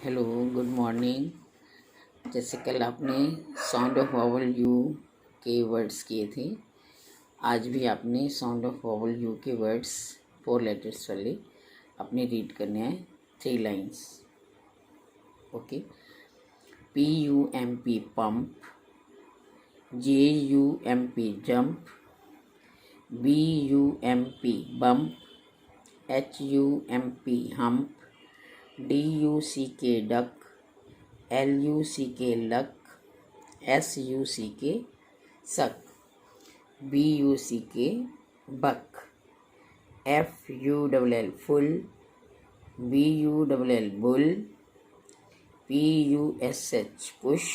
Hello, good morning. जैसे कल आपने साउंड ऑफ वॉवल यू के वर्ड्स किए थे, आज भी आपने साउंड ऑफ वॉवल यू के वर्ड्स 4 लेटर्स वाले अपने रीड करने हैं 3 lines. Okay. PUMP pump, JUMP jump, BUMP bump, HUMP hump, DUCK duck, LUCK luck, SUCK सक, BUCK बक, FULL full, BULL bull, PUSH push,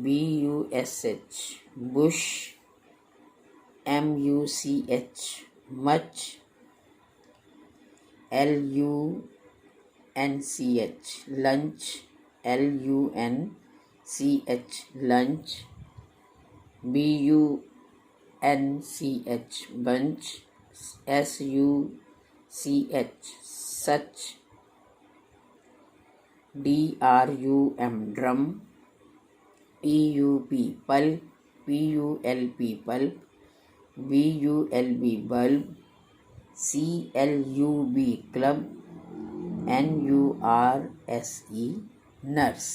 BUSH Bush, MUCH much, LUNCH lunch, LUNCH lunch, BUNCH bunch, SUCH सच, DRUM drum, PUP pulp, PULP pulp, BULB bulb, CLUB club, NURSE nurse.